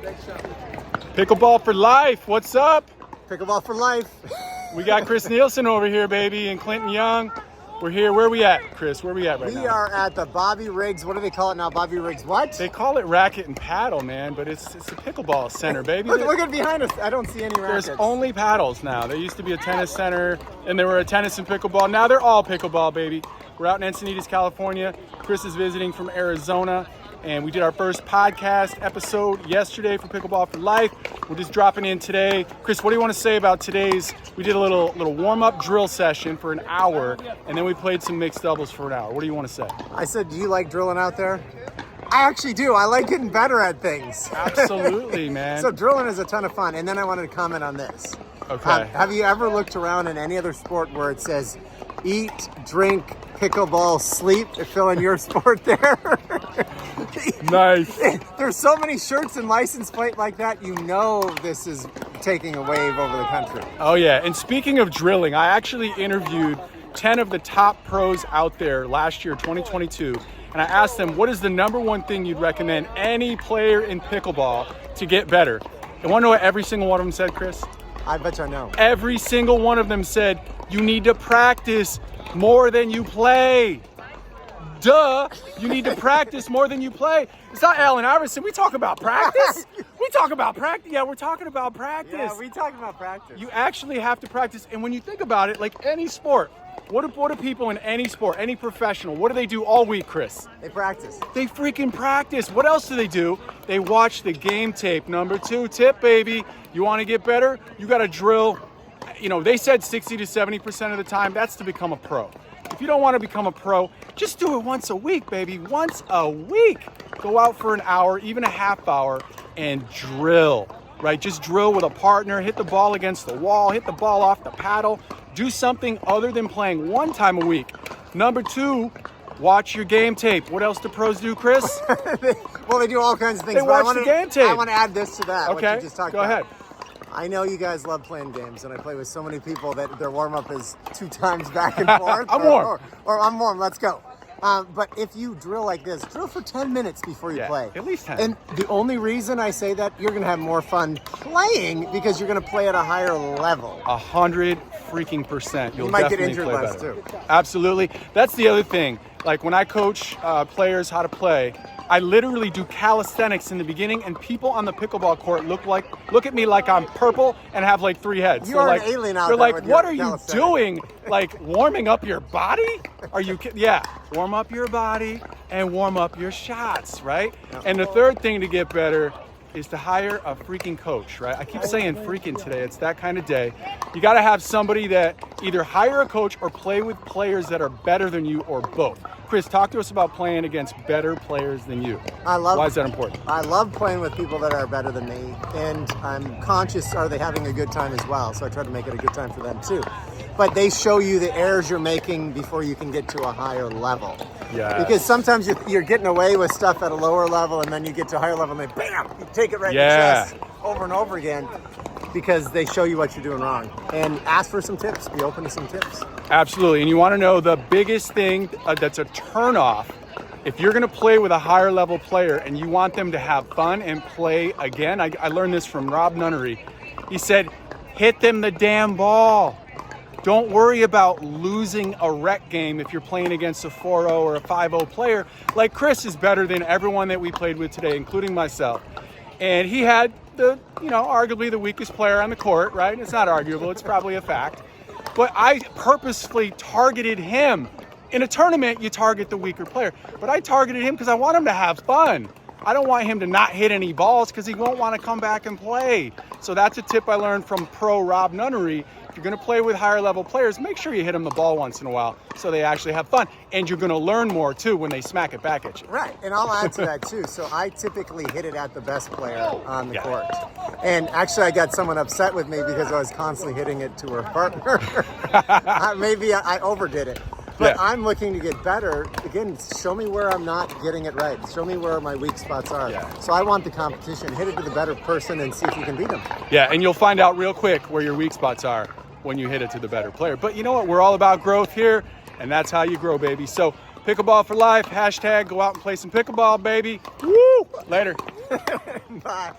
Pickleball for life. What's up? Pickleball for life. We got Chris Nielson over here, baby, and Clinton Young. We're here. Where are we at, Chris? Where are we at right now? We are at the Bobby Riggs. What do they call it now? Bobby Riggs what? They call it racket and paddle, man, but it's a pickleball center, baby. Look at behind us. I don't see any rackets. There's only paddles now. There used to be a tennis center, and there were a tennis and pickleball. Now they're all pickleball, baby. We're out in Encinitas, California. Chris is visiting from Arizona, and we did our first podcast episode yesterday for Pickleball for Life. We're just dropping in today. Chris, what do you want to say about today's? We did a little warm-up drill session for an hour, and then we played some mixed doubles for an hour. What do you want to say? I said, do you like drilling out there? I actually do. I like getting better at things. Absolutely, man. So drilling is a ton of fun. And then I wanted to comment on this. Okay. Have you ever looked around in any other sport where it says, eat, drink, pickleball, sleep, fill in your sport there? Nice. There's so many shirts and license plate like that. You know this is taking a wave over the country. Oh, yeah. And speaking of drilling, I actually interviewed 10 of the top pros out there last year, 2022. And I asked them, what is the number one thing you'd recommend any player in pickleball to get better? And want to know what every single one of them said, Chris? I bet you I know. Every single one of them said, you need to practice more than you play. Duh, you need to practice more than you play. It's not Allen Iverson. We talk about practice. We talk about practice. Yeah, we're talking about practice. Yeah, we talking about practice. You actually have to practice. And when you think about it, like any sport, what do people in any sport, any professional, what do they do all week, Chris? They practice. They freaking practice. What else do they do? They watch the game tape. Number 2 tip, baby. You want to get better? You got to drill. You know, they said 60 to 70% of the time. That's to become a pro. If you don't want to become a pro, just do it once a week, baby. Once a week. Go out for an hour, even a half hour, and drill, right? Just drill with a partner. Hit the ball against the wall. Hit the ball off the paddle. Do something other than playing one time a week. Number 2, watch your game tape. What else do pros do, Chris? Well, they do all kinds of things. They watch the game tape. I want to add this to that. Okay, what you just talked go about. ahead. I know you guys love playing games, and I play with so many people that their warm-up is 2 times back and forth. I'm warm. Or I'm warm, let's go. But if you drill like this, drill for 10 minutes before you play. At least 10. And the only reason I say that, you're going to have more fun playing because you're going to play at a higher level. 100% You might get injured less too. Absolutely. That's the other thing. Like when I coach players how to play, I literally do calisthenics in the beginning, and people on the pickleball court look at me like I'm purple and have like 3 heads. You are like, an alien out they're there like, with what your are you calisthenics." doing? Like warming up your body? Are you kidding? Yeah, warm up your body and warm up your shots, right? Yep. And the third thing to get better is to hire a freaking coach, right? I keep saying freaking today. It's that kind of day. You got to have somebody that either hire a coach or play with players that are better than you, or both. Chris, talk to us about playing against better players than you. Why is that important? I love playing with people that are better than me, and I'm conscious, are they having a good time as well? So I try to make it a good time for them too. But they show you the errors you're making before you can get to a higher level. Yeah. Because sometimes you're getting away with stuff at a lower level, and then you get to a higher level, and then bam, you take it right in the chest over and over again, because they show you what you're doing wrong. And ask for some tips. Be open to some tips. Absolutely. And you want to know the biggest thing that's a turnoff. If you're going to play with a higher level player and you want them to have fun and play again, I learned this from Rob Nunnery. He said, hit them the damn ball. Don't worry about losing a rec game if you're playing against a 4-0 or a 5-0 player. Like Chris is better than everyone that we played with today, including myself. And he had arguably the weakest player on the court, right? It's not arguable, it's probably a fact. But I purposefully targeted him. In a tournament, you target the weaker player. But I targeted him because I want him to have fun. I don't want him to not hit any balls because he won't want to come back and play. So that's a tip I learned from pro Rob Nunnery. If you're going to play with higher level players, make sure you hit them the ball once in a while so they actually have fun. And you're going to learn more too when they smack it back at you. Right, and I'll add to that too. So I typically hit it at the best player on the court. And actually I got someone upset with me because I was constantly hitting it to her partner. Maybe I overdid it. But I'm looking to get better. Again, show me where I'm not getting it right. Show me where my weak spots are. So I want the competition. Hit it to the better person and see if you can beat them. Yeah, and you'll find out real quick where your weak spots are when you hit it to the better player. But you know what? We're all about growth here, and that's how you grow, baby. So pickleball for life, hashtag go out and play some pickleball, baby. Woo! Later. Bye.